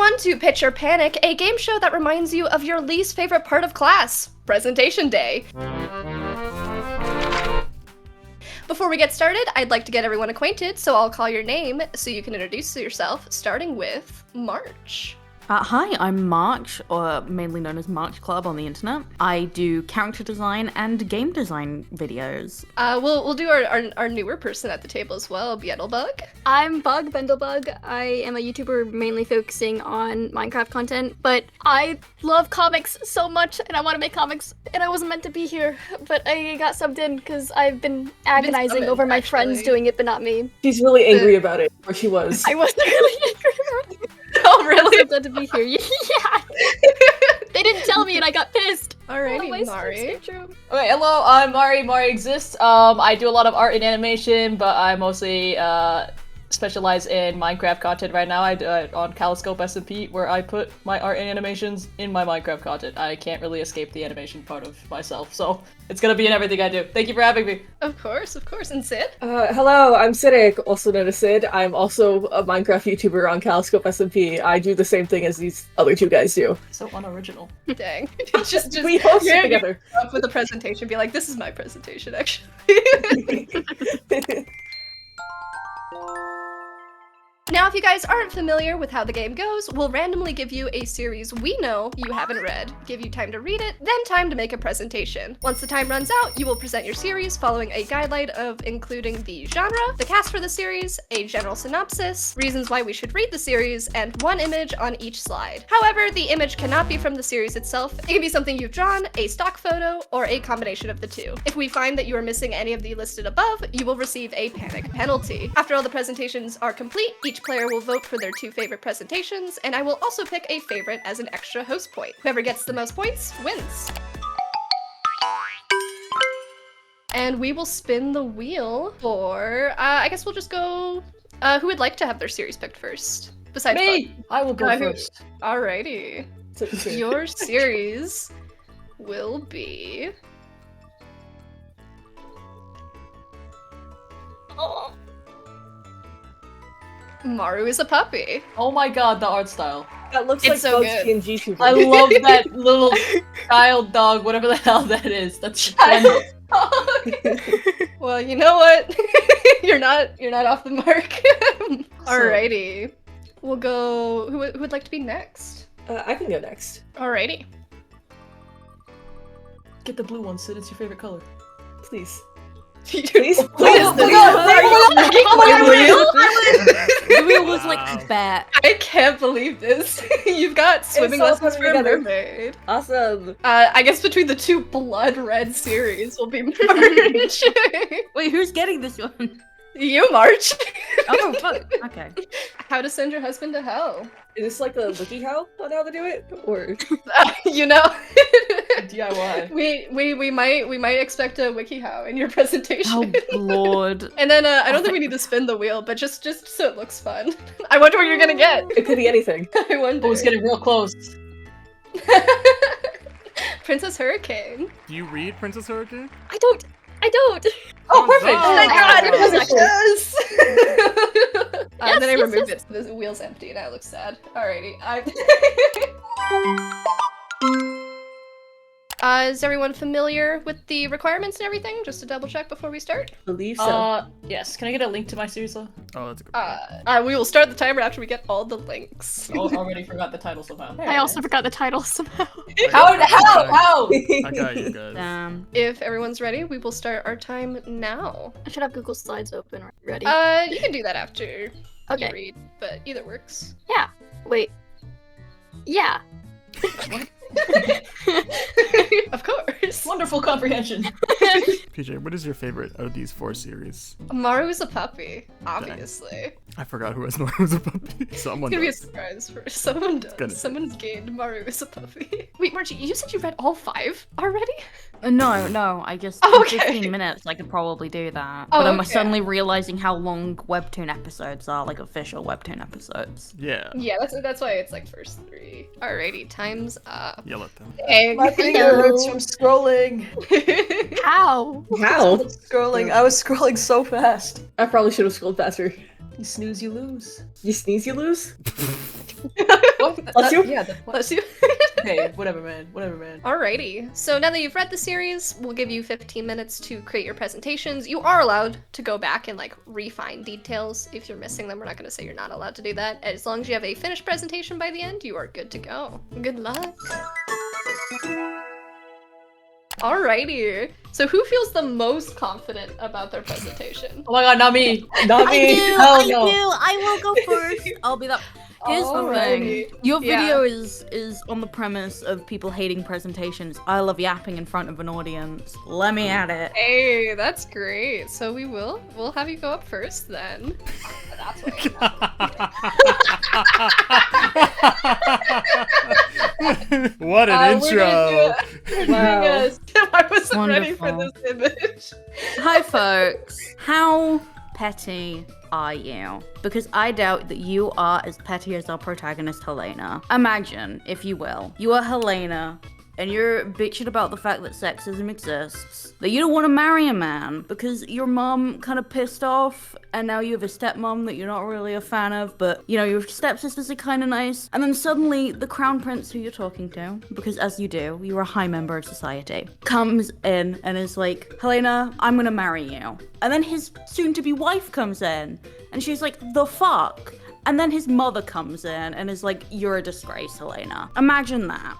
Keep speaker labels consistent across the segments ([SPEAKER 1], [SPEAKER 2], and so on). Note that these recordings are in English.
[SPEAKER 1] everyone to Pitch or Panic, a game show that reminds you of your least favorite part of class, presentation day. Before we get started, I'd like to get everyone acquainted, so I'll call your name so you can introduce yourself, starting with March.
[SPEAKER 2] Hi, I'm March, or mainly known as March Club on the internet. I do character design and game design videos.
[SPEAKER 1] We'll do our newer person at the table as well, Beetlebug.
[SPEAKER 3] I'm Bug, Bendelbug. I am a YouTuber mainly focusing on Minecraft content, but I love comics so much and I want to make comics, and I wasn't meant to be here, but I got subbed in because I've been agonizing over my friends doing it, but not me.
[SPEAKER 4] She's really angry about it, or she was.
[SPEAKER 3] I wasn't really angry about it.
[SPEAKER 1] Oh, really?
[SPEAKER 3] I'm glad to be here. Yeah. They didn't tell me and I got pissed.
[SPEAKER 1] Alrighty, Mari.
[SPEAKER 5] Okay, hello, I'm Mari. Mari exists. I do a lot of art and animation, but I mostly specialize in Minecraft content right now. I do it on Caloscope SMP, where I put my art and animations in my Minecraft content. I can't really escape the animation part of myself, so it's gonna be in everything I do. Thank you for having me.
[SPEAKER 1] Of course. And Sid?
[SPEAKER 4] Hello, I'm Sidic, also known as Sid. I'm also a Minecraft YouTuber on Caloscope SMP. I do the same thing as these other two guys do.
[SPEAKER 5] So unoriginal.
[SPEAKER 1] Dang. just
[SPEAKER 4] We host it together.
[SPEAKER 1] Up with a presentation, be like, this is my presentation, actually. Now, if you guys aren't familiar with how the game goes, we'll randomly give you a series we know you haven't read, give you time to read it, then time to make a presentation. Once the time runs out, you will present your series following a guideline of including the genre, the cast for the series, a general synopsis, reasons why we should read the series, and one image on each slide. However, the image cannot be from the series itself. It can be something you've drawn, a stock photo, or a combination of the two. If we find that you are missing any of the listed above, you will receive a panic penalty. After all the presentations are complete, each player will vote for their two favorite presentations, and I will also pick a favorite as an extra host point. Whoever gets the most points wins. And we will spin the wheel for, I guess we'll just go, who would like to have their series picked first? Besides
[SPEAKER 5] Me!
[SPEAKER 1] Bug.
[SPEAKER 5] I will go first.
[SPEAKER 1] Alrighty. Your series will be...
[SPEAKER 3] Oh.
[SPEAKER 1] Maru is a puppy.
[SPEAKER 5] Oh my god, the art style.
[SPEAKER 4] That looks
[SPEAKER 1] It's
[SPEAKER 4] like
[SPEAKER 1] so
[SPEAKER 4] Bug's
[SPEAKER 1] good.
[SPEAKER 4] PNG tuber.
[SPEAKER 5] I love that little child dog, whatever the hell that is. That's child dog.
[SPEAKER 1] Well, you know what? you're not off the mark. Alrighty. We'll go. Who would like to be next?
[SPEAKER 4] I can go next.
[SPEAKER 1] Alrighty.
[SPEAKER 5] Get the blue one, Sid. It's your favorite color.
[SPEAKER 4] Please.
[SPEAKER 1] Please,
[SPEAKER 4] Please.
[SPEAKER 1] please.
[SPEAKER 2] The wheel was like bat.
[SPEAKER 1] I can't believe this. You've got swimming
[SPEAKER 4] all
[SPEAKER 1] lessons
[SPEAKER 4] coming
[SPEAKER 1] for a
[SPEAKER 4] together.
[SPEAKER 1] mermaid.
[SPEAKER 4] Awesome.
[SPEAKER 1] I guess between the two blood red series will be March.
[SPEAKER 2] Wait, who's getting this one?
[SPEAKER 1] You, March.
[SPEAKER 2] Oh, fuck. Okay.
[SPEAKER 1] How to send your husband to hell.
[SPEAKER 4] Is this like a WikiHow on how to do it? Or
[SPEAKER 1] You know.
[SPEAKER 5] DIY.
[SPEAKER 1] We might expect a WikiHow in your presentation.
[SPEAKER 2] Oh, Lord.
[SPEAKER 1] And then I don't think we need to spin the wheel, but just so it looks fun. I wonder what you're gonna get.
[SPEAKER 4] it could be anything.
[SPEAKER 1] I wonder.
[SPEAKER 5] Oh, it's getting real close.
[SPEAKER 1] Princess Hurricane.
[SPEAKER 6] Do you read Princess Hurricane?
[SPEAKER 3] I don't.
[SPEAKER 5] Oh, perfect!
[SPEAKER 6] Oh,
[SPEAKER 1] Thank God!
[SPEAKER 3] Yes.
[SPEAKER 1] Yes! And then I
[SPEAKER 3] Yes,
[SPEAKER 1] removed
[SPEAKER 3] yes.
[SPEAKER 1] it, so the wheel's empty, now it looks sad. Alrighty. Is everyone familiar with the requirements and everything? Just to double check before we start.
[SPEAKER 4] Believe so.
[SPEAKER 5] Yes. Can I get a link to my series though?
[SPEAKER 6] Oh, that's a good
[SPEAKER 1] We will start the timer after we get all the links.
[SPEAKER 5] Oh, already forgot the title somehow.
[SPEAKER 3] I also forgot the title somehow.
[SPEAKER 5] How?
[SPEAKER 6] I got you guys.
[SPEAKER 1] If everyone's ready, we will start our time now.
[SPEAKER 3] I should have Google Slides open. Ready?
[SPEAKER 1] You can do that after you
[SPEAKER 3] Okay.
[SPEAKER 1] read, but either works.
[SPEAKER 3] Yeah. Wait. Yeah.
[SPEAKER 1] Of course.
[SPEAKER 5] Wonderful comprehension.
[SPEAKER 6] PJ, what is your favorite out of these 4 series?
[SPEAKER 1] Maru is a puppy, obviously.
[SPEAKER 6] I forgot who was a puppy. Someone
[SPEAKER 1] It's gonna be a
[SPEAKER 6] does.
[SPEAKER 1] surprise for someone does.
[SPEAKER 6] Gonna-
[SPEAKER 1] Someone's gained Maru is a puppy. Wait, Margie, you said you read all 5 already?
[SPEAKER 2] No, I just
[SPEAKER 1] Oh,
[SPEAKER 2] in
[SPEAKER 1] okay.
[SPEAKER 2] 15 minutes I could probably do that.
[SPEAKER 1] Oh,
[SPEAKER 2] But I'm
[SPEAKER 1] okay.
[SPEAKER 2] suddenly realizing how long WEBTOON episodes are, like official WEBTOON episodes.
[SPEAKER 6] Yeah.
[SPEAKER 1] Yeah, that's why it's like first 3. Alrighty, time's up.
[SPEAKER 6] Yell at them.
[SPEAKER 1] Dang.
[SPEAKER 5] My finger hurts from scrolling.
[SPEAKER 3] How?
[SPEAKER 4] How?
[SPEAKER 5] Scrolling. I was scrolling so fast.
[SPEAKER 4] I probably should have scrolled faster.
[SPEAKER 5] You snooze, you lose.
[SPEAKER 4] You sneeze, you lose?
[SPEAKER 5] What?
[SPEAKER 1] Oh,
[SPEAKER 4] Bless you.
[SPEAKER 5] Yeah,
[SPEAKER 1] bless you.
[SPEAKER 5] okay, whatever, man. Whatever, man.
[SPEAKER 1] Alrighty, so now that you've read the series, we'll give you 15 minutes to create your presentations. You are allowed to go back and like refine details if you're missing them. We're not going to say you're not allowed to do that. As long as you have a finished presentation by the end, you are good to go. Good luck. Alrighty, so who feels the most confident about their presentation?
[SPEAKER 5] Oh my god, not me. Not me.
[SPEAKER 2] I
[SPEAKER 5] Hell no.
[SPEAKER 2] I will go first. I'll be that. Here's the thing.
[SPEAKER 1] Alrighty.
[SPEAKER 2] Your
[SPEAKER 1] Yeah.
[SPEAKER 2] video is on the premise of people hating presentations. I love yapping in front of an audience. Let me at it.
[SPEAKER 1] Hey, that's great. So we'll have you go up first then. That's
[SPEAKER 6] What an intro!
[SPEAKER 4] Wow.
[SPEAKER 1] I wasn't ready for
[SPEAKER 2] Wonderful.
[SPEAKER 1] this image.
[SPEAKER 2] Hi, folks. How petty are you? Because I doubt that you are as petty as our protagonist, Helena. Imagine, if you will, you are Helena, and you're bitching about the fact that sexism exists, that you don't want to marry a man because your mom kind of pissed off, and now you have a stepmom that you're not really a fan of, but, you know, your stepsisters are kind of nice, and then suddenly the crown prince who you're talking to, because as you do, you're a high member of society, comes in and is like, Helena, I'm gonna marry you. And then his soon-to-be wife comes in, and she's like, the fuck? And then his mother comes in and is like, you're a disgrace, Helena. Imagine that.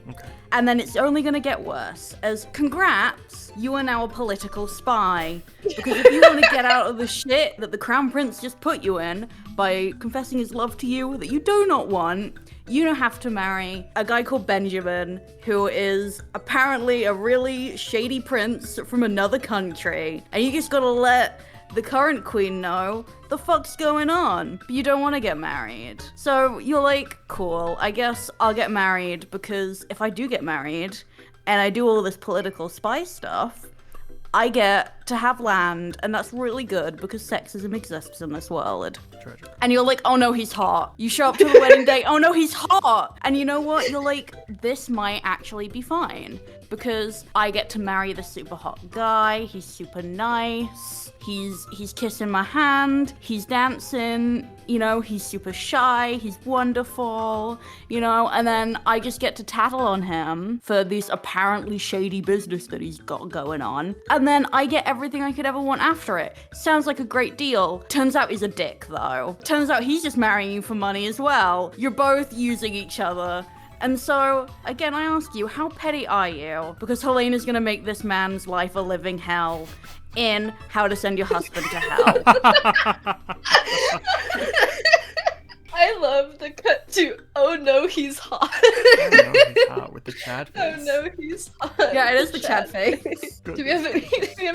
[SPEAKER 6] Okay.
[SPEAKER 2] And then it's only gonna get worse, as congrats, you are now a political spy. Because if you want to get out of the shit that the Crown Prince just put you in by confessing his love to you that you do not want, you now have to marry a guy called Benjamin, who is apparently a really shady prince from another country. And you just gotta let the current queen know the fuck's going on, but you don't want to get married. So you're like, cool, I guess I'll get married, because if I do get married and I do all this political spy stuff, I get to have land, and that's really good because sexism exists in this world.
[SPEAKER 6] Tragic.
[SPEAKER 2] And you're like, oh no, he's hot. You show up to the wedding day, oh no, he's hot. And you know what? You're like, this might actually be fine because I get to marry the super hot guy. He's super nice. He's kissing my hand. He's dancing. You know, he's super shy. He's wonderful. You know, and then I just get to tattle on him for this apparently shady business that he's got going on. And then I get everything I could ever want after it. Sounds like a great deal. Turns out he's a dick, though. Turns out he's just marrying you for money as well. You're both using each other. And so, again, I ask you, how petty are you? Because Helena's gonna make this man's life a living hell in How to Send Your Husband to Hell.
[SPEAKER 1] I love the cut to, oh no, he's hot.
[SPEAKER 6] Oh no, he's hot with the Chad face.
[SPEAKER 1] Oh no, he's hot.
[SPEAKER 2] Yeah, it is the Chad face.
[SPEAKER 6] Good.
[SPEAKER 1] Do we have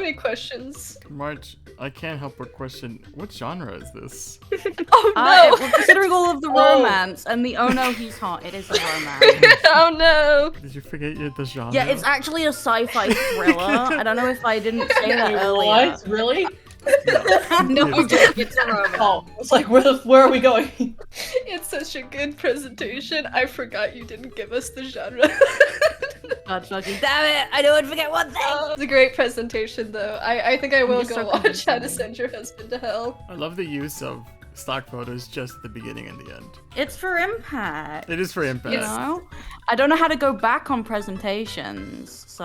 [SPEAKER 1] any questions?
[SPEAKER 6] March, I can't help but question, what genre is this?
[SPEAKER 1] Oh no!
[SPEAKER 2] Well, considering all of the romance and the oh no, he's hot, it is a romance.
[SPEAKER 1] Oh no!
[SPEAKER 6] Did you forget the genre?
[SPEAKER 2] Yeah, it's actually a sci-fi thriller. I don't know if I didn't say that earlier.
[SPEAKER 5] What? Really?
[SPEAKER 2] No, you didn't. It's a romance.
[SPEAKER 5] Oh, it's like, where are we going?
[SPEAKER 1] It's such a good presentation. I forgot you didn't give us the genre.
[SPEAKER 2] God fucking damn it! I don't forget one thing.
[SPEAKER 1] It's a great presentation, though. I think I will
[SPEAKER 2] just
[SPEAKER 1] go
[SPEAKER 2] so
[SPEAKER 1] watch
[SPEAKER 2] convinced
[SPEAKER 1] How
[SPEAKER 2] of
[SPEAKER 1] to
[SPEAKER 2] it.
[SPEAKER 1] Send Your Husband to Hell.
[SPEAKER 6] I love the use of stock photos just at the beginning and the end.
[SPEAKER 2] It's for impact.
[SPEAKER 6] It is for impact.
[SPEAKER 2] You know, I don't know how to go back on presentations, so.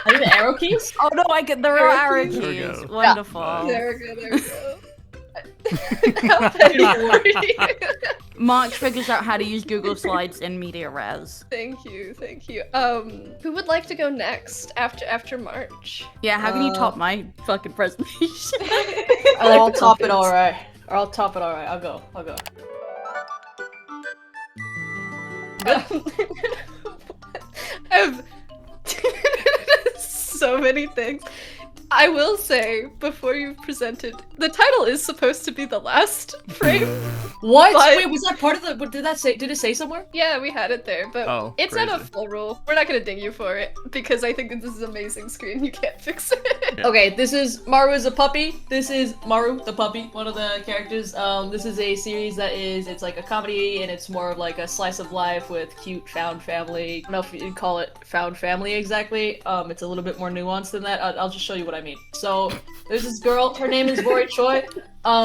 [SPEAKER 5] Are you the arrow keys?
[SPEAKER 2] Oh no, there are arrow
[SPEAKER 1] There
[SPEAKER 6] we
[SPEAKER 2] keys.
[SPEAKER 6] go.
[SPEAKER 2] Wonderful.
[SPEAKER 1] There we go, there we go. How petty are you?
[SPEAKER 2] Mark figures out how to use Google Slides in Media Res.
[SPEAKER 1] Thank you, thank you. Who would like to go next after March?
[SPEAKER 2] Yeah, how can you top my fucking presentation?
[SPEAKER 5] I'll top it alright. I'll top it alright. I'll go.
[SPEAKER 1] I have so many things. I will say, before you presented, the title is supposed to be the last frame.
[SPEAKER 5] What?
[SPEAKER 1] But-
[SPEAKER 5] Wait, was that part of the? What did that say? Did it say somewhere?
[SPEAKER 1] Yeah, we had it there, but
[SPEAKER 6] Oh,
[SPEAKER 1] it's not a
[SPEAKER 6] crazy.
[SPEAKER 1] full rule. We're not gonna ding you for it, because I think that this is an amazing screen. You can't fix it.
[SPEAKER 6] Yeah.
[SPEAKER 5] Okay, this is Maru is a puppy. This is Maru the puppy, one of the characters. This is a series that it's like a comedy, and it's more of like a slice of life with cute found family. I don't know if you'd call it found family exactly. It's a little bit more nuanced than that. I'll just show you what I mean. So there's this girl. Her name is Rory Choi.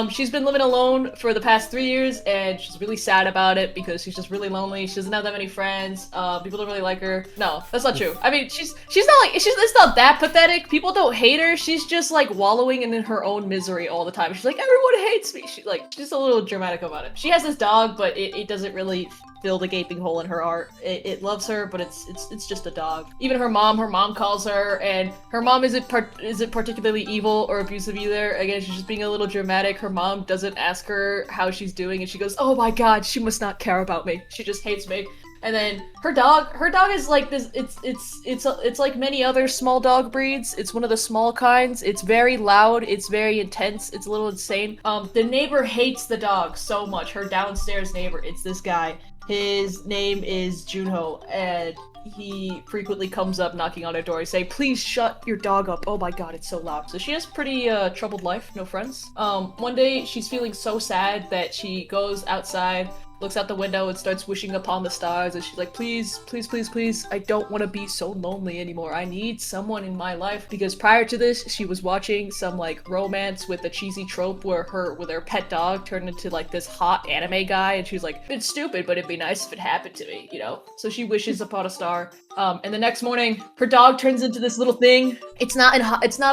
[SPEAKER 5] She's been living alone for the past 3 years, and she's really sad about it because she's just really lonely. She doesn't have that many friends. People don't really like her. No, that's not true. I mean, she's not like it's not that pathetic. People don't hate her. She's just like wallowing in her own misery all the time. She's like, everyone hates me. She's a little dramatic about it. She has this dog, but it doesn't really fill the gaping hole in her heart. It loves her, but it's just a dog. Even her mom calls her, and her mom isn't particularly evil or abusive either. Again, she's just being a little dramatic. Her mom doesn't ask her how she's doing, and she goes, "Oh my god, she must not care about me. She just hates me." And then her dog is like this. It's like many other small dog breeds. It's one of the small kinds. It's very loud. It's very intense. It's a little insane. The neighbor hates the dog so much. Her downstairs neighbor. It's this guy. His name is Junho, and he frequently comes up knocking on her door and say, "Please shut your dog up. Oh my god, it's so loud." So she has pretty troubled life, no friends. One day she's feeling so sad that she goes outside, looks out the window and starts wishing upon the stars, and she's like, please, please, please, please, I don't want to be so lonely anymore. I need someone in my life. Because prior to this, she was watching some like romance with a cheesy trope where her pet dog turned into like this hot anime guy, and she was like, it's stupid, but it'd be nice if it happened to me, you know? So she wishes upon a star. And the next morning, her dog turns into this little thing. It's not a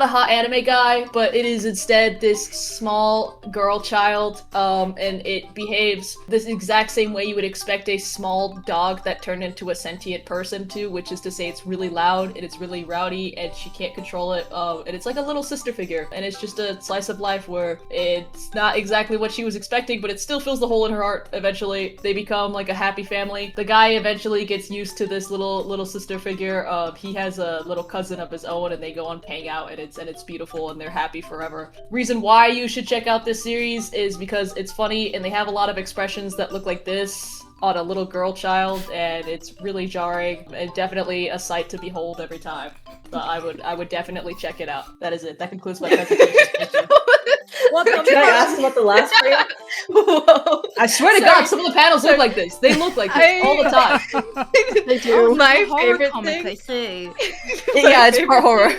[SPEAKER 5] hot anime guy, but it is instead this small girl child, and it behaves this exact same way you would expect a small dog that turned into a sentient person to, which is to say it's really loud and it's really rowdy and she can't control it, and it's like a little sister figure, and it's just a slice of life where it's not exactly what she was expecting, but it still fills the hole in her heart. Eventually, they become like a happy family. The guy eventually gets used to this little sister figure. He has a little cousin of his own, and they go on hang out, and it's beautiful, and they're happy forever. Reason why you should check out this series is because it's funny, and they have a lot of expressions that look like this on a little girl child, and it's really jarring and definitely a sight to behold every time. But I would definitely check it out. That is it. That concludes my presentation. Thank you.
[SPEAKER 4] Can I ask about the last frame?
[SPEAKER 5] Whoa. I swear to God, some of the panels look like this. They look like this all the time.
[SPEAKER 1] They do. My
[SPEAKER 2] Horror
[SPEAKER 1] favorite
[SPEAKER 2] comic,
[SPEAKER 1] thing
[SPEAKER 2] I see.
[SPEAKER 5] Yeah, it's part horror.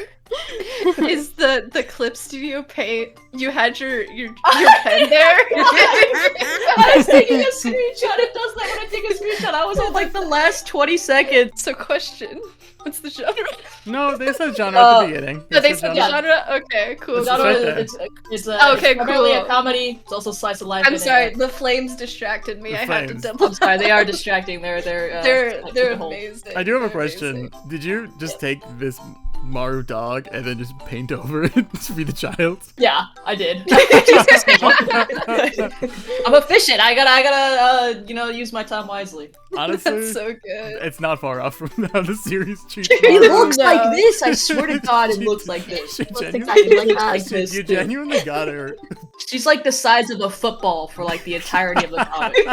[SPEAKER 1] is the Clip Studio Paint. You had your pen there.
[SPEAKER 5] I was taking a screenshot. It does that when I take a screenshot. I was on like the last 20 seconds.
[SPEAKER 1] So question. What's the genre?
[SPEAKER 6] No, they said genre at the beginning.
[SPEAKER 1] No, they said genre? Okay, cool.
[SPEAKER 6] It's right there.
[SPEAKER 5] It's
[SPEAKER 1] cool.
[SPEAKER 5] primarily a comedy. It's also slice of life.
[SPEAKER 1] I'm sorry, the flames distracted me.
[SPEAKER 6] The
[SPEAKER 1] I had to
[SPEAKER 6] flames.
[SPEAKER 1] double.
[SPEAKER 5] I'm sorry, they are distracting. They're
[SPEAKER 1] amazing.
[SPEAKER 6] I do have a
[SPEAKER 1] They're
[SPEAKER 6] question.
[SPEAKER 1] amazing.
[SPEAKER 6] Did you just take this Maru dog and then just paint over it to be the child?
[SPEAKER 5] Yeah, I did. I'm efficient. I gotta use my time wisely.
[SPEAKER 6] Honestly,
[SPEAKER 1] That's so good.
[SPEAKER 6] it's not far off from how the series treats
[SPEAKER 5] It
[SPEAKER 6] Maru.
[SPEAKER 5] looks
[SPEAKER 1] No.
[SPEAKER 5] like this. I swear to God, it looks like this.
[SPEAKER 6] She
[SPEAKER 3] Looks
[SPEAKER 6] genuinely,
[SPEAKER 3] exactly like that.
[SPEAKER 5] Like this.
[SPEAKER 6] you
[SPEAKER 5] too.
[SPEAKER 6] genuinely got her.
[SPEAKER 5] She's like the size of a football for like the entirety of the comic.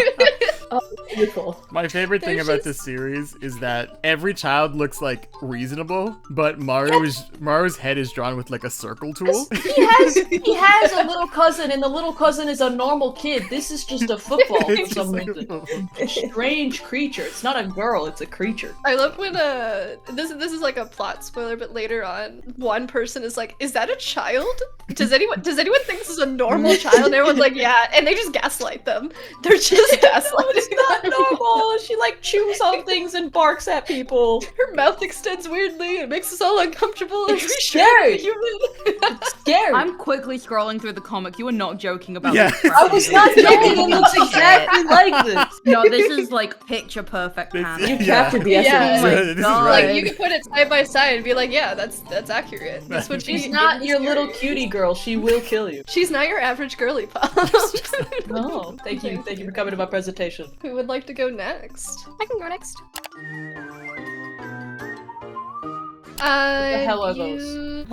[SPEAKER 4] Beautiful.
[SPEAKER 6] My favorite thing
[SPEAKER 1] There's
[SPEAKER 6] about
[SPEAKER 1] just-
[SPEAKER 6] this series is that every child looks like reasonable, but Maru's head is drawn with like a circle tool.
[SPEAKER 5] He has a little cousin, and the little cousin is a normal kid. This is just a football for
[SPEAKER 6] It's
[SPEAKER 5] some
[SPEAKER 6] just like
[SPEAKER 5] reason.
[SPEAKER 6] a-
[SPEAKER 5] A strange creature. It's not a girl. It's a creature.
[SPEAKER 1] I love when this is like a plot spoiler, but later on, one person is like, "Is that a child? Does anyone think this is a normal child?" And everyone's like, "Yeah," and they just gaslight them. They're just gaslighting.
[SPEAKER 5] It's not normal. She like chews on things and barks at people.
[SPEAKER 1] Her mouth extends weirdly. It makes us all uncomfortable.
[SPEAKER 5] It's
[SPEAKER 1] Are we
[SPEAKER 5] scary.
[SPEAKER 1] sure we're human?
[SPEAKER 5] It's scary.
[SPEAKER 2] I'm quickly scrolling through the comic. You are not joking about
[SPEAKER 6] Yeah.
[SPEAKER 2] this.
[SPEAKER 5] I was not joking. It looks exactly like this.
[SPEAKER 2] No, this is like picture perfect
[SPEAKER 6] It's-
[SPEAKER 2] panel.
[SPEAKER 4] You
[SPEAKER 6] Yeah.
[SPEAKER 4] captured the
[SPEAKER 1] Yeah.
[SPEAKER 4] essence.
[SPEAKER 2] Oh my
[SPEAKER 6] This is
[SPEAKER 2] God.
[SPEAKER 6] right.
[SPEAKER 1] Like you could put it side by side and be like, "Yeah, that's accurate." That's what
[SPEAKER 5] She's
[SPEAKER 1] she.
[SPEAKER 5] not your little cutie girl. She will kill you.
[SPEAKER 1] She's not your average girly pop.
[SPEAKER 5] No. Thank you for coming to my presentation.
[SPEAKER 1] Who would like to go next?
[SPEAKER 3] I can go next.
[SPEAKER 5] What the hell are those?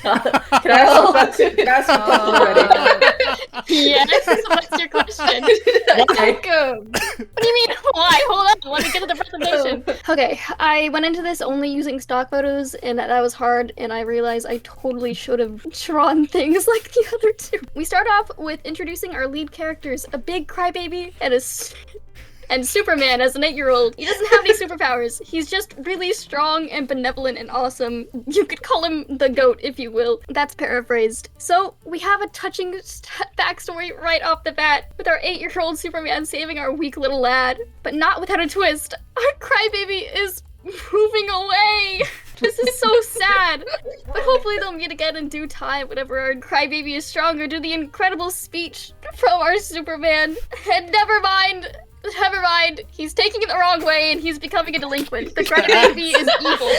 [SPEAKER 4] Can I ask a question? Can I ask a question already?
[SPEAKER 3] Yes, what's your question?
[SPEAKER 1] Welcome.
[SPEAKER 3] What do you mean? Why? Hold on, let me get to the presentation. Okay, I went into this only using stock photos, and that was hard, and I realized I totally should have drawn things like the other two. We start off with introducing our lead characters, a big crybaby and a And Superman, as an 8-year-old, he doesn't have any superpowers. He's just really strong and benevolent and awesome. You could call him the GOAT, if you will. That's paraphrased. So we have a touching backstory right off the bat with our 8-year-old Superman saving our weak little lad, but not without a twist. Our crybaby is moving away. This is so sad. But hopefully they'll meet again in due time whenever our crybaby is stronger to the incredible speech from our Superman. And never mind, he's taking it the wrong way and he's becoming a delinquent. The crybaby is evil.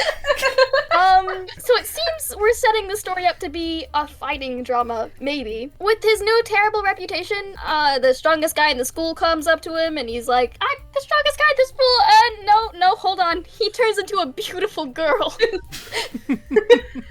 [SPEAKER 3] So it seems we're setting the story up to be a fighting drama, maybe. With his new terrible reputation, the strongest guy in the school comes up to him and he's like, I'm the strongest guy in the school, no, hold on. He turns into a beautiful girl.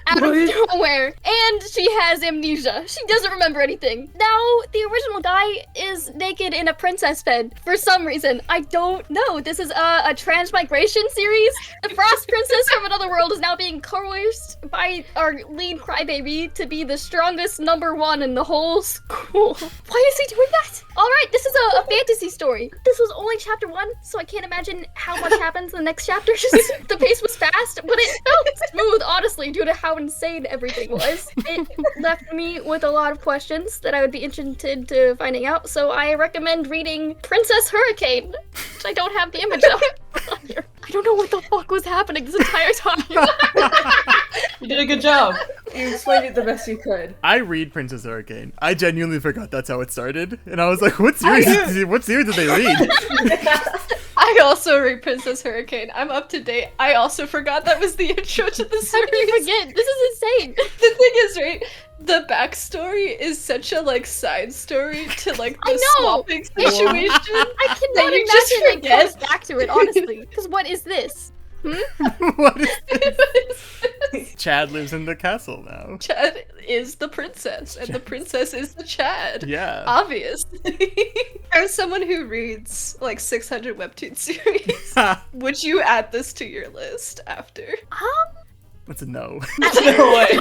[SPEAKER 3] Out of nowhere. And she has amnesia. She doesn't remember anything. Now, the original guy is naked in a princess bed for some reason. I don't know. This is a transmigration series. The Frost Princess from another world is now being coerced by our lead crybaby to be the strongest #1 in the whole school. Why is he doing that? Alright, this is a fantasy story. This was only chapter 1, so I can't imagine how much happens in the next chapter. Just the pace was fast, but it felt smooth, honestly, due to how insane everything was. It left me with a lot of questions that I would be interested to finding out, so I recommend reading Princess Hurricane, which I don't have the image of. I don't know what the fuck was happening this entire time.
[SPEAKER 5] You did a good job.
[SPEAKER 4] You explained it the best you could.
[SPEAKER 6] I read Princess Hurricane. I genuinely forgot that's how it started, and I was like, "What series did they read?"
[SPEAKER 1] I also read Princess Hurricane. I'm up to date. I also forgot that was the intro to the series.
[SPEAKER 3] How can you forget? This is insane.
[SPEAKER 1] The thing is, right, the backstory is such a, like, side story to, like,
[SPEAKER 3] I
[SPEAKER 1] the
[SPEAKER 3] know.
[SPEAKER 1] swapping situation.
[SPEAKER 3] I cannot
[SPEAKER 1] That you just
[SPEAKER 3] imagine it
[SPEAKER 1] forget.
[SPEAKER 3] comes back to it, honestly. Because what is this?
[SPEAKER 6] What is this? Chad lives in the castle now.
[SPEAKER 1] Chad is the princess, and the princess is the Chad.
[SPEAKER 6] Yeah.
[SPEAKER 1] Obviously. As someone who reads, like, 600 webtoon series, would you add this to your list after?
[SPEAKER 6] That's a no.
[SPEAKER 5] No way.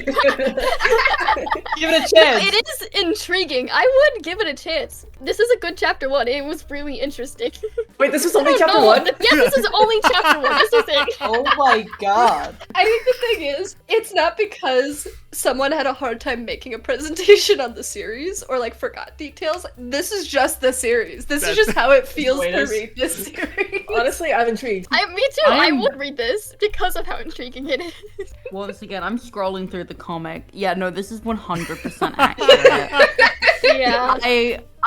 [SPEAKER 5] Give it a chance.
[SPEAKER 3] It is intriguing. I would give it a chance. This is a good chapter 1. It was really interesting.
[SPEAKER 4] Wait, this was only
[SPEAKER 3] I don't
[SPEAKER 4] chapter
[SPEAKER 3] know.
[SPEAKER 4] 1?
[SPEAKER 3] Yeah, this is only chapter 1. That's the thing.
[SPEAKER 5] Oh my god.
[SPEAKER 1] I think the thing is, it's not because someone had a hard time making a presentation on the series or, like, forgot details. This is just the series. This is just how it feels to read this series.
[SPEAKER 4] Honestly, I'm intrigued.
[SPEAKER 3] Me too. I
[SPEAKER 2] I'm-
[SPEAKER 3] would read this because of how intriguing it is.
[SPEAKER 2] Once again, I'm scrolling through the comic. Yeah, no, this is 100% accurate.
[SPEAKER 3] Yeah.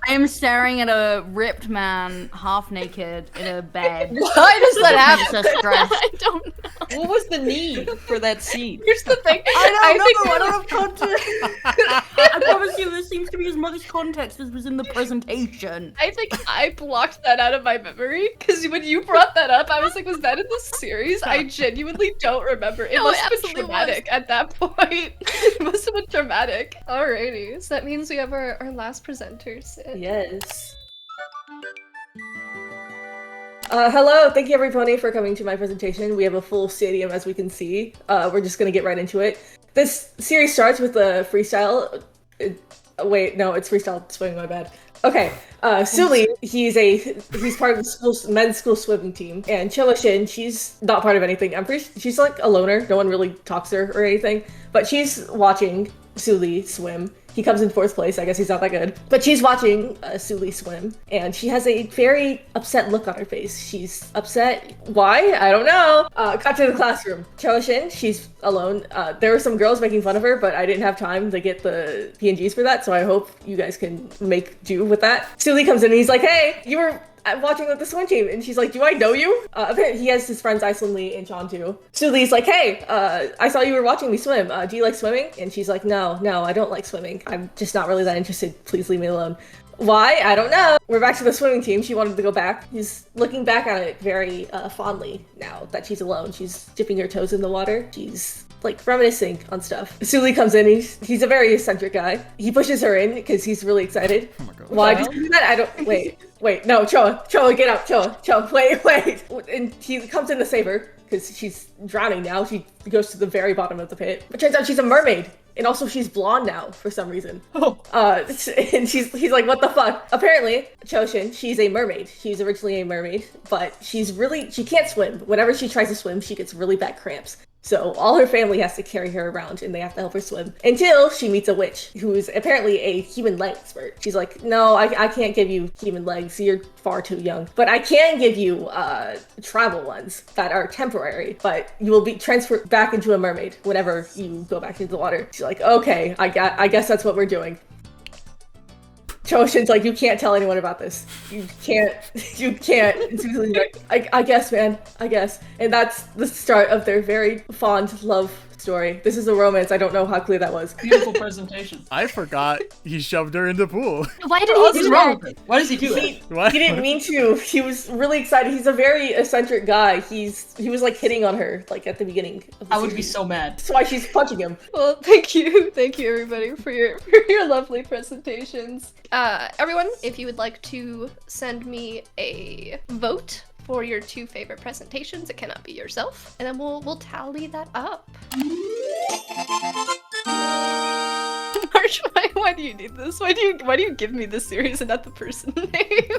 [SPEAKER 2] I am staring at a ripped man, half naked, in a bed.
[SPEAKER 5] Why does that happen?
[SPEAKER 2] Princess dress.
[SPEAKER 3] I don't know.
[SPEAKER 5] What was the need for that scene?
[SPEAKER 1] Here's the thing.
[SPEAKER 2] I
[SPEAKER 1] think-
[SPEAKER 2] don't have context. I promise you, this seems to be as much context as was in the presentation.
[SPEAKER 1] I think I blocked that out of my memory because when you brought that up, I was like, was that in the series? I genuinely don't remember. It
[SPEAKER 3] No,
[SPEAKER 1] must
[SPEAKER 3] it
[SPEAKER 1] have been
[SPEAKER 3] absolutely
[SPEAKER 1] traumatic at that point. It must have been traumatic. Alrighty, so that means we have our last presenters.
[SPEAKER 4] Yes. Hello, thank you everybody for coming to my presentation. We have a full stadium as we can see. We're just gonna get right into it. This series starts with a freestyle. Wait, no, it's freestyle swimming, my bad. Okay, Suli, he's part of the men's school swimming team, and Chilishin, she's not part of anything. She's like a loner. No one really talks to her or anything, but she's watching Suli swim. He comes in 4th place. I guess he's not that good. But she's watching Suli swim, and she has a very upset look on her face. She's upset. Why? I don't know. Cut to the classroom. Chilishin, she's alone. There were some girls making fun of her, but I didn't have time to get the PNGs for that, so I hope you guys can make do with that. Suli comes in and he's like, hey, you were watching with the swim team, and she's like, do I know you? He has his friends Iceland Lee and Chan too. Suli's like, hey, I saw you were watching me swim. Do you like swimming? And she's like, no, I don't like swimming. I'm just not really that interested. Please leave me alone. Why? I don't know. We're back to the swimming team. She wanted to go back. He's looking back at it very fondly now that she's alone. She's dipping her toes in the water. She's like reminiscing on stuff. Suli comes in. He's a very eccentric guy. He pushes her in because he's really excited.
[SPEAKER 6] Oh my god.
[SPEAKER 4] Why did you do that? I don't. Wait. No, Choa, get up. Choa, wait. And he comes in to save her because she's drowning now. She goes to the very bottom of the pit. It turns out she's a mermaid. And also she's blonde now for some reason.
[SPEAKER 5] Oh.
[SPEAKER 4] And he's like, what the fuck? Apparently, Choshin, she's a mermaid. She's originally a mermaid, but she can't swim. Whenever she tries to swim, she gets really bad cramps. So all her family has to carry her around and they have to help her swim until she meets a witch who is apparently a human leg expert. She's like, no, I can't give you human legs. You're far too young. But I can give you travel ones that are temporary, but you will be transferred back into a mermaid whenever you go back into the water. She's like, okay, I guess that's what we're doing. Choshin's like, you can't tell anyone about this. You can't. And Suzu's like, I guess, man, I guess. And that's the start of their very fond love story. This is a romance. I don't know how clear that was.
[SPEAKER 5] Beautiful presentation.
[SPEAKER 6] I forgot he shoved her in the pool.
[SPEAKER 3] Why did
[SPEAKER 5] What's
[SPEAKER 3] he do
[SPEAKER 5] wrong
[SPEAKER 3] that?
[SPEAKER 5] with it? Why does he do it?
[SPEAKER 6] What?
[SPEAKER 4] He didn't mean to. He was really excited. He's a very eccentric guy. He was like hitting on her like at the beginning of the
[SPEAKER 5] I would be
[SPEAKER 4] series.
[SPEAKER 5] so mad.
[SPEAKER 4] That's why she's punching him.
[SPEAKER 1] Well, thank you everybody for your lovely presentations. Everyone, if you would like to send me a vote for your 2 favorite presentations, it cannot be yourself, and then we'll tally that up. March, why do you need this? Why do you give me this series and not the person name?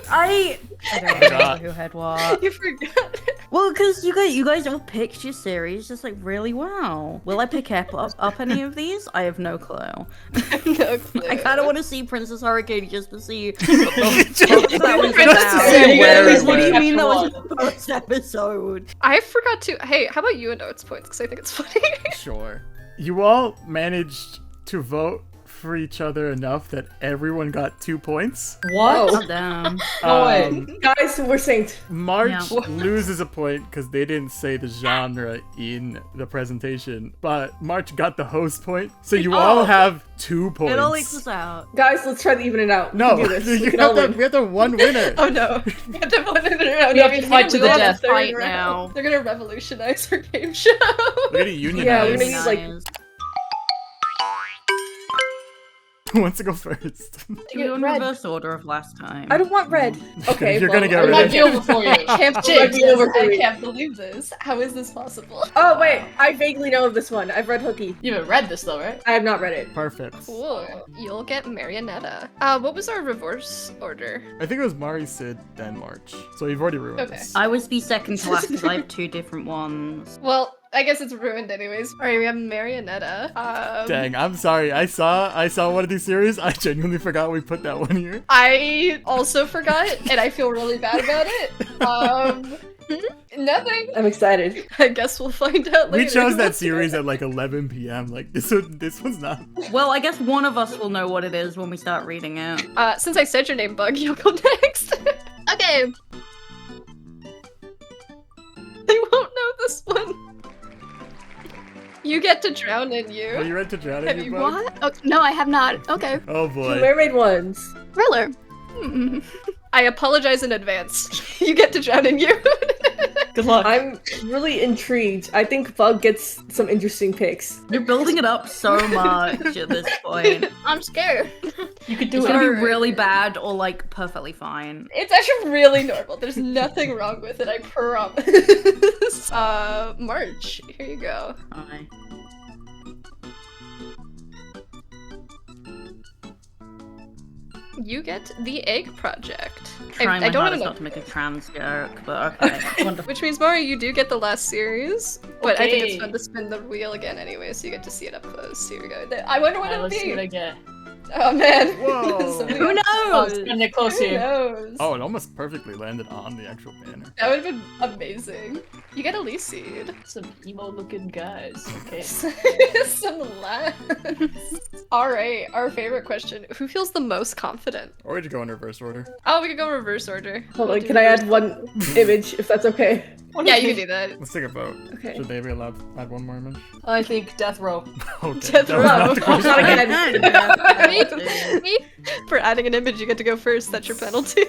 [SPEAKER 2] I don't remember who had what.
[SPEAKER 1] You forgot.
[SPEAKER 2] Well, because you guys all picked your series just like really well. Will I pick up any of these? I have no clue.
[SPEAKER 1] No clue.
[SPEAKER 2] I kind of want to see Princess Hurricane just to see what
[SPEAKER 1] that was
[SPEAKER 2] about. What do you mean that
[SPEAKER 5] Chapter
[SPEAKER 2] was the first episode?
[SPEAKER 1] I forgot to. Hey, how about you and notes points? Because I think it's funny.
[SPEAKER 6] Sure. You all managed to vote for each other enough that everyone got 2 points.
[SPEAKER 5] What?
[SPEAKER 2] Oh, damn.
[SPEAKER 5] No way.
[SPEAKER 4] Guys, we're synced.
[SPEAKER 6] March
[SPEAKER 2] Yeah.
[SPEAKER 6] loses a point because they didn't say the genre in the presentation, but March got the host point, so you all have 2 points.
[SPEAKER 2] It all equals out.
[SPEAKER 4] Guys, let's try to even it out.
[SPEAKER 6] No,
[SPEAKER 4] we can do this.
[SPEAKER 6] you
[SPEAKER 4] We can all
[SPEAKER 6] have to,
[SPEAKER 4] win.
[SPEAKER 6] we have to one winner.
[SPEAKER 1] Oh no. We have to put it around.
[SPEAKER 5] We have to fight to the death.
[SPEAKER 2] Fight now.
[SPEAKER 1] They're gonna revolutionize our game show.
[SPEAKER 6] We're gonna unionize.
[SPEAKER 4] Yeah, we're gonna use, like-
[SPEAKER 6] Who wants to go first?
[SPEAKER 2] Do you in
[SPEAKER 4] Red.
[SPEAKER 2] reverse order of last time?
[SPEAKER 4] I don't want red. Okay,
[SPEAKER 6] You're
[SPEAKER 4] well,
[SPEAKER 6] gonna get
[SPEAKER 5] It
[SPEAKER 6] rid
[SPEAKER 5] might
[SPEAKER 6] of
[SPEAKER 5] be
[SPEAKER 6] it.
[SPEAKER 5] over for you.
[SPEAKER 1] I can't
[SPEAKER 4] Jinx,
[SPEAKER 1] believe
[SPEAKER 4] over
[SPEAKER 1] this.
[SPEAKER 4] for
[SPEAKER 1] I
[SPEAKER 4] me.
[SPEAKER 1] can't believe this. How is this possible?
[SPEAKER 4] Oh wait, I vaguely know of this one. I've read Hooky.
[SPEAKER 5] You haven't read this though, right?
[SPEAKER 4] I have not read it.
[SPEAKER 6] Perfect.
[SPEAKER 1] Cool. You'll get Marionetta. What was our reverse order?
[SPEAKER 6] I think it was Mari, Sid, then March. So you've already ruined
[SPEAKER 1] Okay.
[SPEAKER 6] this.
[SPEAKER 2] I was the second to last because I have 2 different ones.
[SPEAKER 1] Well, I guess it's ruined anyways. Alright, we have Marionetta.
[SPEAKER 6] Dang, I'm sorry. I saw one of these series. I genuinely forgot we put that one here.
[SPEAKER 1] I also forgot, and I feel really bad about it. Nothing.
[SPEAKER 4] I'm excited.
[SPEAKER 1] I guess we'll find out later.
[SPEAKER 6] We chose that series at like 11 p.m. Like this one's not.
[SPEAKER 2] Well, I guess one of us will know what it is when we start reading it.
[SPEAKER 1] Since I said your name, Bug, you'll go next. Okay. I won't know this one. You get to drown in you.
[SPEAKER 6] Are you ready to drown
[SPEAKER 1] Have
[SPEAKER 6] in
[SPEAKER 1] you
[SPEAKER 6] your bug?
[SPEAKER 3] What? Oh, no, I have not. Okay.
[SPEAKER 6] Oh boy.
[SPEAKER 4] Mermaid ones.
[SPEAKER 3] Thriller.
[SPEAKER 1] I apologize in advance. You get to drown in you.
[SPEAKER 5] Good luck.
[SPEAKER 4] I'm really intrigued. I think Bug gets some interesting picks.
[SPEAKER 2] You're building it up so much at this point.
[SPEAKER 3] I'm scared.
[SPEAKER 5] You could do
[SPEAKER 2] It's
[SPEAKER 5] it.
[SPEAKER 2] gonna be
[SPEAKER 1] Alright.
[SPEAKER 2] really bad or like perfectly fine.
[SPEAKER 1] It's actually really normal. There's nothing wrong with it, I promise. March, here you go.
[SPEAKER 2] Aye.
[SPEAKER 1] You get the Egg Project.
[SPEAKER 2] Trying
[SPEAKER 1] I
[SPEAKER 2] my
[SPEAKER 1] don't
[SPEAKER 2] hardest
[SPEAKER 1] know.
[SPEAKER 2] not to make a trans joke, but okay. Wonderful.
[SPEAKER 1] Which means, Mari, you do get the last series. But I think it's
[SPEAKER 5] Okay.
[SPEAKER 1] fun to spin the wheel again anyway, so you get to see it up close. Here we go. I wonder what it'll
[SPEAKER 5] Let's see what I
[SPEAKER 1] be.
[SPEAKER 5] get.
[SPEAKER 1] Oh man.
[SPEAKER 6] Whoa.
[SPEAKER 1] Something
[SPEAKER 2] Who
[SPEAKER 1] else.
[SPEAKER 5] Oh,
[SPEAKER 2] knows?
[SPEAKER 5] it's getting close
[SPEAKER 1] Who
[SPEAKER 5] here.
[SPEAKER 1] knows?
[SPEAKER 6] Oh, it almost perfectly landed on the actual banner.
[SPEAKER 1] That would have been amazing. You get Eleceed.
[SPEAKER 5] Some emo-looking guys. Okay.
[SPEAKER 1] Some laughs. Alright, our favorite question. Who feels the most confident?
[SPEAKER 6] Or we could go in reverse order.
[SPEAKER 1] Oh, we could go reverse order.
[SPEAKER 4] Hold
[SPEAKER 1] We'll
[SPEAKER 4] on,
[SPEAKER 1] do
[SPEAKER 4] can I
[SPEAKER 1] reverse
[SPEAKER 4] add one image if that's okay?
[SPEAKER 1] Yeah, you can do that.
[SPEAKER 6] Let's take a vote.
[SPEAKER 4] Okay.
[SPEAKER 6] Should they be allowed to add one more image?
[SPEAKER 5] I think Death Row.
[SPEAKER 6] Okay.
[SPEAKER 1] Death
[SPEAKER 6] that was not the
[SPEAKER 1] row.
[SPEAKER 6] question.
[SPEAKER 4] Not again.
[SPEAKER 2] I can do that.
[SPEAKER 1] Me? For adding an image, you get to go first. That's your penalty.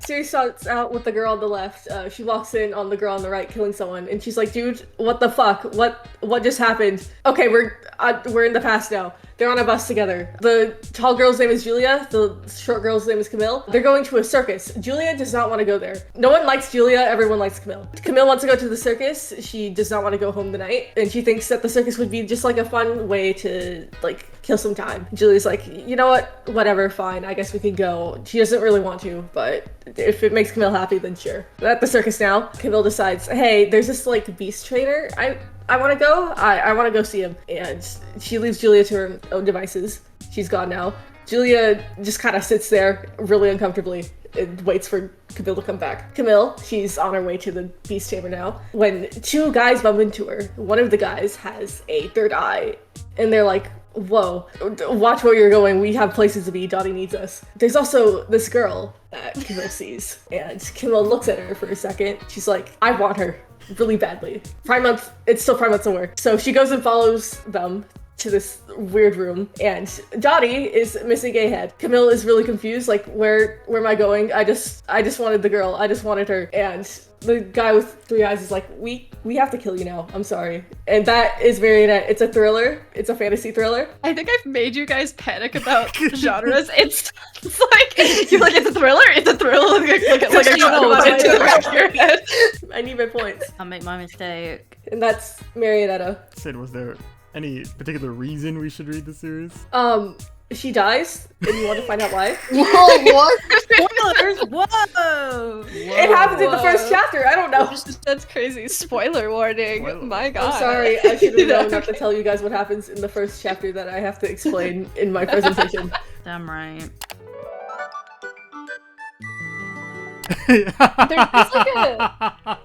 [SPEAKER 4] Series starts out with the girl on the left. She walks in on the girl on the right, killing someone, and she's like, "Dude, what the fuck? What just happened?" Okay, we're in the past now. They're on a bus together. The tall girl's name is Julia. The short girl's name is Camille. They're going to a circus. Julia does not want to go there. No one likes Julia. Everyone likes Camille. Camille wants to go to the circus. She does not want to go home tonight. And she thinks that the circus would be just like a fun way to like kill some time. Julia's like, you know what? Whatever, fine. I guess we can go. She doesn't really want to, but if it makes Camille happy, then sure. At the circus now, Camille decides, hey, there's this like beast trainer. I want to go. I want to go see him. And she leaves Julia to her own devices. She's gone now. Julia just kind of sits there really uncomfortably and waits for Camille to come back. Camille, she's on her way to the beast chamber now, when two guys bump into her. One of the guys has a third eye, and they're like, whoa, watch where you're going. We have places to be. Dottie needs us. There's also this girl that Camille sees, and Camille looks at her for a second. She's like, I want her really badly. Prime Month, it's still Prime Month somewhere. So she goes and follows them to this weird room, and Dottie is missing a head. Camille is really confused, like, where am I going? I just wanted the girl. I just wanted her. And the guy with three eyes is like, we have to kill you now. I'm sorry. And that is Marionette. It's a thriller. It's a fantasy thriller.
[SPEAKER 1] I think I've made you guys panic about genres. It's like, you're like, it's a thriller? It's a thriller? Like a genre into the back of your head.
[SPEAKER 4] I need my points.
[SPEAKER 2] I'll make my mistake.
[SPEAKER 4] And that's Marionetta.
[SPEAKER 6] Sid, was there any particular reason we should read the series?
[SPEAKER 4] She dies, and you want to find out why?
[SPEAKER 3] Whoa, what?
[SPEAKER 2] Spoilers! Whoa!
[SPEAKER 4] It happens in the first chapter. I don't know.
[SPEAKER 1] That's crazy. Spoiler warning.
[SPEAKER 6] Spoiler.
[SPEAKER 1] My god.
[SPEAKER 4] I'm sorry. I should have known not to tell you guys what happens in the first chapter that I have to explain in my presentation.
[SPEAKER 2] Damn right.
[SPEAKER 1] There's like a...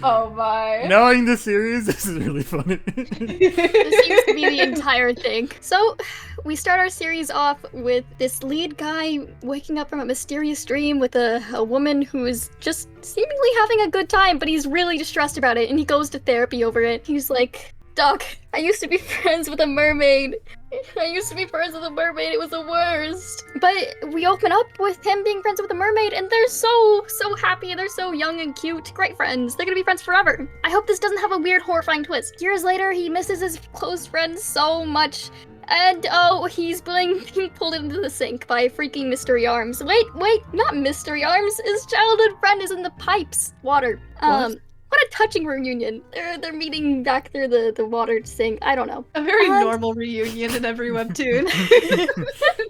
[SPEAKER 1] Oh my.
[SPEAKER 6] Knowing the series, this is really funny.
[SPEAKER 3] This seems to be the entire thing. So, we start our series off with this lead guy waking up from a mysterious dream with a woman who is just seemingly having a good time, but he's really distressed about it, and he goes to therapy over it. He's like, Doc, I used to be friends with a mermaid. It was the worst. But we open up with him being friends with a mermaid, and they're so happy. They're so young and cute. Great friends. They're gonna be friends forever. I hope this doesn't have a weird, horrifying twist. Years later, he misses his close friends so much. And oh, he's being pulled into the sink by freaking Mystery Arms. Wait, not Mystery Arms. His childhood friend is in the pipes. Water. What a touching reunion. They're meeting back through the water to sing. I don't know.
[SPEAKER 1] A very normal reunion in every webtoon.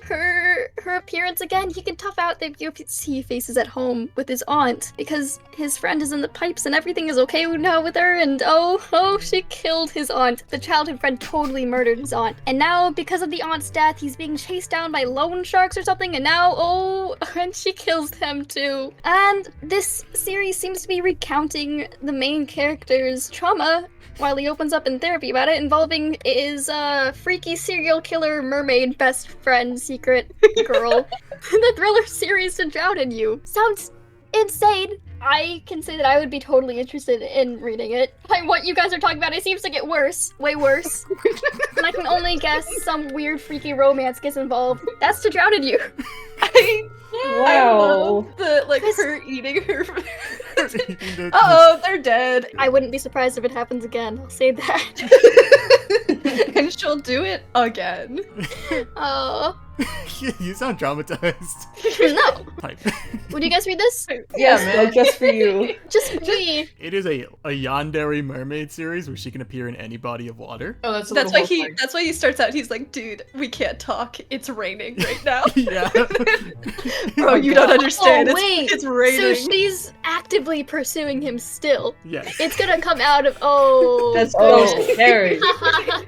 [SPEAKER 3] Her appearance again, he can tough out the UFC faces at home with his aunt because his friend is in the pipes and everything is okay now with her, and oh, she killed his aunt. The childhood friend totally murdered his aunt. And now, because of the aunt's death, he's being chased down by loan sharks or something, and now, and she kills them too. And this series seems to be recounting the main character's trauma while he opens up in therapy about it, involving his freaky serial killer mermaid best friend secret girl. The thriller series to drown in you. Sounds insane. I can say that I would be totally interested in reading it. Like, what you guys are talking about, it seems to get worse. Way worse. And I can only guess some weird freaky romance gets involved. That's to drown in you.
[SPEAKER 1] I love the, like, her eating her...
[SPEAKER 6] The-
[SPEAKER 1] Uh-oh, they're dead.
[SPEAKER 3] I wouldn't be surprised if it happens again. I'll say that.
[SPEAKER 1] And she'll do it again.
[SPEAKER 3] Oh.
[SPEAKER 6] You sound traumatized.
[SPEAKER 3] No.
[SPEAKER 6] Pipe.
[SPEAKER 3] Would you guys read this?
[SPEAKER 5] Yeah,
[SPEAKER 4] No,
[SPEAKER 5] man.
[SPEAKER 4] just for you.
[SPEAKER 3] Just me.
[SPEAKER 6] It is a yandere mermaid series where she can appear in any body of water.
[SPEAKER 5] Oh, that's a
[SPEAKER 1] That's
[SPEAKER 5] little
[SPEAKER 1] why
[SPEAKER 5] horrifying.
[SPEAKER 1] that's why he starts out, he's like, dude, we can't talk. It's raining right now.
[SPEAKER 6] Yeah.
[SPEAKER 1] Bro, you don't understand.
[SPEAKER 3] Oh, wait.
[SPEAKER 1] It's raining.
[SPEAKER 3] So she's actively pursuing him still.
[SPEAKER 6] Yes.
[SPEAKER 3] It's gonna come out of
[SPEAKER 5] That's
[SPEAKER 3] goodness.
[SPEAKER 5] scary.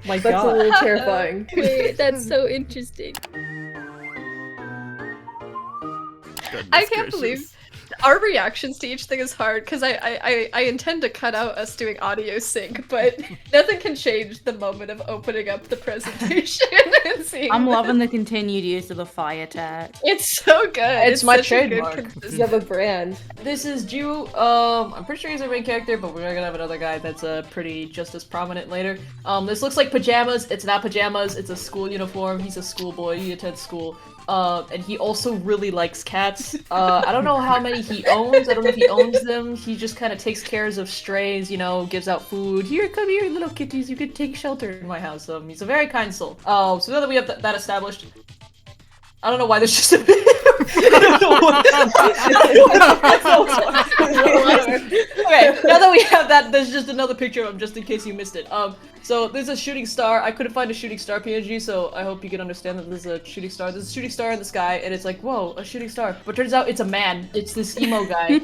[SPEAKER 5] My
[SPEAKER 4] That's a
[SPEAKER 5] god.
[SPEAKER 4] little terrifying.
[SPEAKER 3] Wait, that's so interesting.
[SPEAKER 6] Goodness
[SPEAKER 1] I can't
[SPEAKER 6] gracious.
[SPEAKER 1] believe our reactions to each thing is hard because I intend to cut out us doing audio sync, but nothing can change the moment of opening up the presentation and seeing.
[SPEAKER 2] I'm
[SPEAKER 1] this.
[SPEAKER 2] loving the continued use of the fire tag.
[SPEAKER 1] It's so good.
[SPEAKER 5] It's my
[SPEAKER 1] such a good
[SPEAKER 5] trademark.
[SPEAKER 1] consistency.
[SPEAKER 4] You have a brand.
[SPEAKER 5] This is Ju. I'm pretty sure he's our main character, but we're gonna have another guy that's pretty just as prominent later. This looks like pajamas. It's not pajamas. It's a school uniform. He's a schoolboy. He attends school. And he also really likes cats. I don't know how many he owns. I don't know if he owns them. He just kind of takes care of strays, you know, gives out food. Here, come here, little kitties. You can take shelter in my house. He's a very kind soul. So now that we have that established, I don't know why there's just a bit. Okay, now that we have that, there's just another picture of him just in case you missed it. So there's a shooting star. I couldn't find a shooting star PNG, so I hope you can understand that there's a shooting star. There's a shooting star in the sky, and it's like, whoa, a shooting star. But turns out it's a man. It's this emo guy.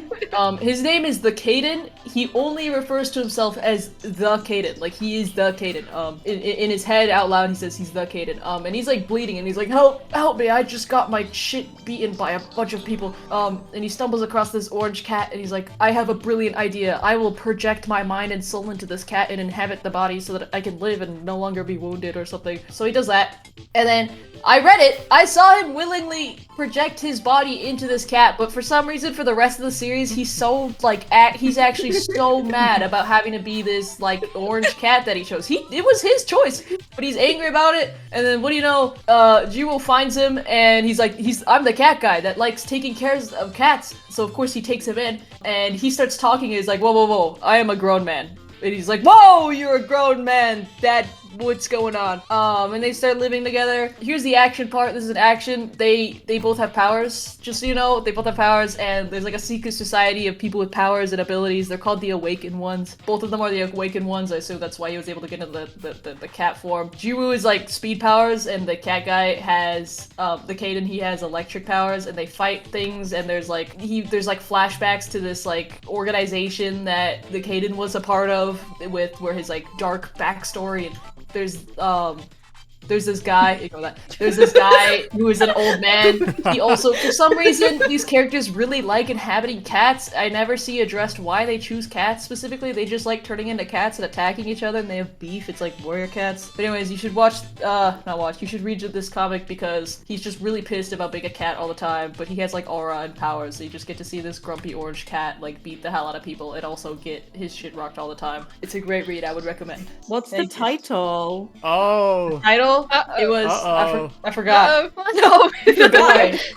[SPEAKER 5] His name is the Caden. He only refers to himself as the Caden. Like, he is the Caden. In his head, out loud, he says he's the Caden. And he's like bleeding, and he's like, help me, I just got my shit beaten by a bunch of people. And he stumbles across this orange cat, and he's like, I have a brilliant idea. I will project my mind and soul into this cat and inhabit the body so that I can live and no longer be wounded or something. So he does that. And then I read it. I saw him willingly project his body into this cat, but for some reason for the rest of the series, he's so like he's actually so mad about having to be this like orange cat that he chose. It was his choice, but he's angry about it. And then what do you know? Jiwoo finds him and he's like, I'm the cat guy that likes taking care of cats. So of course he takes him in and he starts talking and he's like, whoa, I am a grown man. And he's like, whoa, you're a grown man, Dad, what's going on? And they start living together. Here's the action part. This is an action. They both have powers, just so you know. They both have powers, and there's like a secret society of people with powers and abilities. They're called the Awakened Ones. Both of them are the Awakened Ones. I assume that's why he was able to get into the cat form. Jiwoo is like speed powers, and the cat guy has, the Caden, he has electric powers, and they fight things, and there's like flashbacks to this like organization that the Caden was a part of, where his like dark backstory, and there's this guy, ignore that. There's this guy who is an old man. He also, for some reason, these characters really like inhabiting cats. I never see addressed why they choose cats specifically. They just like turning into cats and attacking each other, and they have beef. It's like warrior cats. But anyways, you should you should read this comic because he's just really pissed about being a cat all the time, but he has like aura and powers, so you just get to see this grumpy orange cat like beat the hell out of people and also get his shit rocked all the time. It's a great read, I would recommend.
[SPEAKER 2] What's the title?
[SPEAKER 6] Oh.
[SPEAKER 5] Title?
[SPEAKER 1] Uh-oh.
[SPEAKER 5] It was
[SPEAKER 6] Uh-oh.
[SPEAKER 5] I forgot.
[SPEAKER 1] No.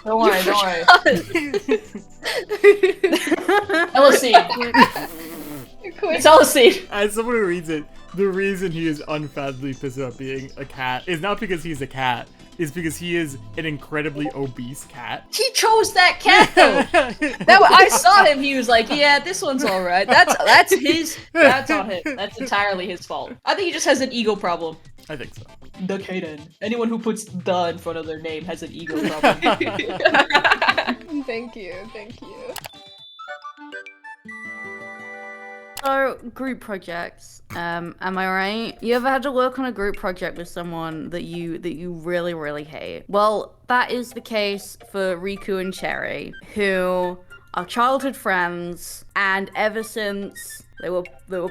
[SPEAKER 5] Don't worry. Eleceed. It's Eleceed.
[SPEAKER 6] As someone who reads it, the reason he is unfathomably pissed about being a cat is not because he's a cat. It's because he is an incredibly obese cat.
[SPEAKER 5] He chose that cat though. I saw him. He was like, "Yeah, this one's all right." That's on him. That's entirely his fault. I think he just has an ego problem.
[SPEAKER 6] I think so.
[SPEAKER 5] The Caden. Anyone who puts "the" in front of their name has an ego problem.
[SPEAKER 1] Thank you.
[SPEAKER 2] So, group projects. Am I right? You ever had to work on a group project with someone that you really, really hate? Well, that is the case for Riku and Cherry, who are childhood friends, and ever since they were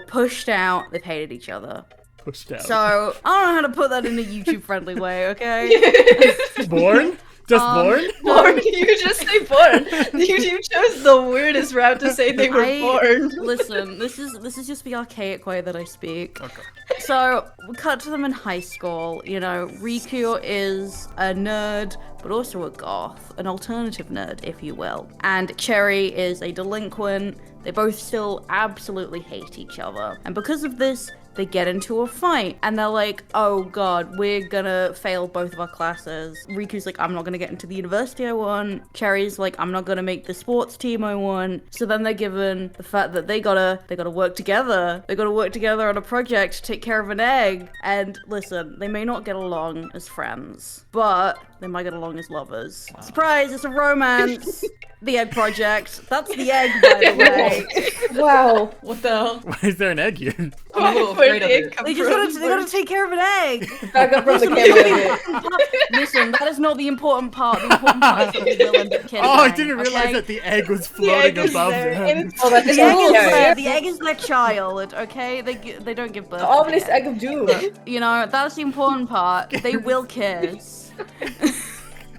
[SPEAKER 2] pushed out, they've hated each other.
[SPEAKER 6] Pushed out.
[SPEAKER 2] So, I don't know how to put that in a YouTube-friendly way, okay?
[SPEAKER 6] Born? Just born?
[SPEAKER 1] Born? You just say born. You chose the weirdest route to say they were born.
[SPEAKER 2] Listen, this is just the archaic way that I speak.
[SPEAKER 6] Okay.
[SPEAKER 2] So, we cut to them in high school. You know, Riku is a nerd, but also a goth, an alternative nerd, if you will. And Cherry is a delinquent. They both still absolutely hate each other. And because of this, they get into a fight, and they're like, oh god, we're gonna fail both of our classes. Riku's like, I'm not gonna get into the university I want. Cherry's like, I'm not gonna make the sports team I want. So then they're given the fact that they gotta work together. They gotta work together on a project to take care of an egg. And listen, they may not get along as friends, but they might get along as lovers. Wow. Surprise, it's a romance. The egg project. That's the egg, by the way.
[SPEAKER 4] Wow.
[SPEAKER 5] What the hell?
[SPEAKER 6] Why is there an egg here?
[SPEAKER 5] I'm a little afraid of it.
[SPEAKER 2] They gotta take care of an egg.
[SPEAKER 4] Back up from the camera.
[SPEAKER 2] Listen, that is not the important part. The important part is that they will end up killing.
[SPEAKER 6] Oh, I didn't realize that the egg was floating above them.
[SPEAKER 4] Oh, that's
[SPEAKER 2] The egg is their child, okay? They don't give birth.
[SPEAKER 4] The ominous egg of doom.
[SPEAKER 2] You know, that's the important part. They will kiss.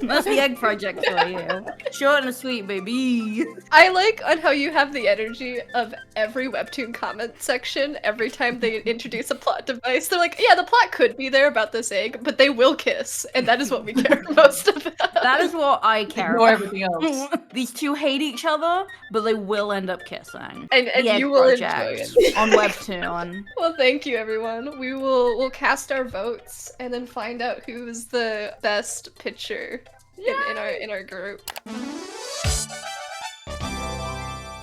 [SPEAKER 2] That's the egg project for you. Short and sweet, baby.
[SPEAKER 1] I like on how you have the energy of every webtoon comment section every time they introduce a plot device. They're like, yeah, the plot could be there about this egg, but they will kiss, and that is what we care most about.
[SPEAKER 2] That is what I care
[SPEAKER 5] Ignore
[SPEAKER 2] about.
[SPEAKER 5] everything else.
[SPEAKER 2] These two hate each other, but they will end up kissing.
[SPEAKER 1] And
[SPEAKER 2] The egg
[SPEAKER 1] you will
[SPEAKER 2] project
[SPEAKER 1] enjoy it.
[SPEAKER 2] on Webtoon.
[SPEAKER 1] Well, thank you, everyone. We'll cast our votes and then find out who's the best pitcher in our group.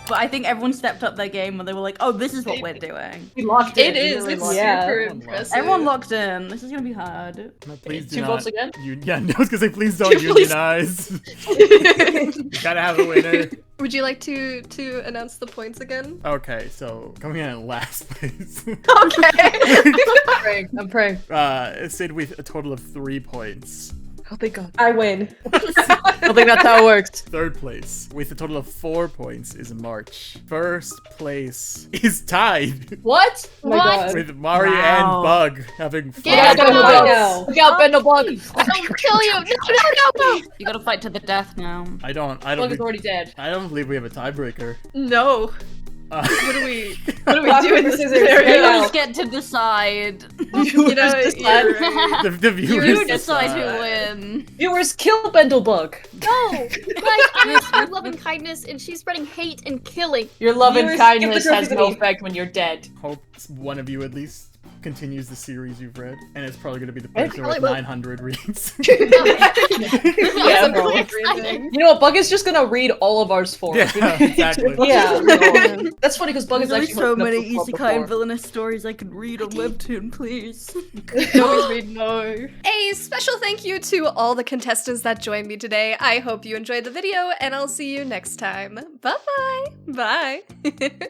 [SPEAKER 2] But I think everyone stepped up their game when they were like, "Oh, this is what we're doing."
[SPEAKER 5] We locked
[SPEAKER 1] It
[SPEAKER 5] in. We
[SPEAKER 1] is.
[SPEAKER 5] really
[SPEAKER 1] It's
[SPEAKER 5] locked
[SPEAKER 4] Yeah.
[SPEAKER 1] super
[SPEAKER 6] Everyone
[SPEAKER 1] impressive.
[SPEAKER 2] Everyone locked in. This is gonna be hard.
[SPEAKER 6] No, please do
[SPEAKER 5] Two
[SPEAKER 6] not.
[SPEAKER 5] votes again?
[SPEAKER 6] Yeah, I was gonna say please don't
[SPEAKER 1] Please.
[SPEAKER 6] unionize. You gotta have a winner.
[SPEAKER 1] Would you like to announce the points again?
[SPEAKER 6] Okay, so coming in at last place.
[SPEAKER 1] Okay.
[SPEAKER 5] I'm praying.
[SPEAKER 6] Sid with a total of 3 points.
[SPEAKER 5] Oh, thank God.
[SPEAKER 4] I win.
[SPEAKER 5] I don't think that's how it works.
[SPEAKER 6] Third place with a total of 4 points is March. First place is tied
[SPEAKER 5] What?
[SPEAKER 4] Oh my
[SPEAKER 3] What?
[SPEAKER 4] God.
[SPEAKER 6] with Mari
[SPEAKER 2] Wow.
[SPEAKER 6] and Bug having 5
[SPEAKER 3] Yeah,
[SPEAKER 5] go,
[SPEAKER 3] go,
[SPEAKER 5] go,
[SPEAKER 3] go.
[SPEAKER 4] No.
[SPEAKER 5] Look out, Bend the Bug.
[SPEAKER 3] I'll kill you! No!
[SPEAKER 2] You gotta fight to the death now.
[SPEAKER 6] I don't
[SPEAKER 5] Bug is already dead.
[SPEAKER 6] I don't believe we have a tiebreaker.
[SPEAKER 1] No.
[SPEAKER 6] Uh,
[SPEAKER 1] What do we
[SPEAKER 4] Rock,
[SPEAKER 1] do in
[SPEAKER 4] paper,
[SPEAKER 1] this
[SPEAKER 4] scissors,
[SPEAKER 1] scenario?
[SPEAKER 4] right now.
[SPEAKER 2] Viewers get to decide.
[SPEAKER 1] You know,
[SPEAKER 5] Viewers
[SPEAKER 1] you're
[SPEAKER 5] decide.
[SPEAKER 1] right.
[SPEAKER 6] the viewers
[SPEAKER 2] You decide who win.
[SPEAKER 5] Viewers, kill Bendlebug.
[SPEAKER 3] No! Guys, I'm spreading love and kindness, and she's spreading hate and killing.
[SPEAKER 5] Your love and
[SPEAKER 4] Viewers,
[SPEAKER 5] kindness
[SPEAKER 4] give the
[SPEAKER 5] has
[SPEAKER 4] trophy
[SPEAKER 5] no
[SPEAKER 4] to me.
[SPEAKER 5] effect when you're dead.
[SPEAKER 6] Hope one of you at least continues the series you've read, and it's probably gonna be the
[SPEAKER 1] I
[SPEAKER 6] person
[SPEAKER 1] probably
[SPEAKER 6] with
[SPEAKER 1] will.
[SPEAKER 6] 900 reads.
[SPEAKER 5] Yeah,
[SPEAKER 1] I'm
[SPEAKER 5] bro.
[SPEAKER 1] really breathing.
[SPEAKER 5] You know what? Bug is just gonna read all of ours for us.
[SPEAKER 6] Yeah, exactly.
[SPEAKER 4] Yeah.
[SPEAKER 5] That's funny because Bug is
[SPEAKER 2] There's
[SPEAKER 5] actually
[SPEAKER 2] so
[SPEAKER 5] hooking up
[SPEAKER 2] many
[SPEAKER 5] with Bug
[SPEAKER 2] isekai and
[SPEAKER 5] before.
[SPEAKER 2] villainous stories I could read on Webtoon, please.
[SPEAKER 1] Always read more. A special thank you to all the contestants that joined me today. I hope you enjoyed the video, and I'll see you next time. Bye-bye. Bye.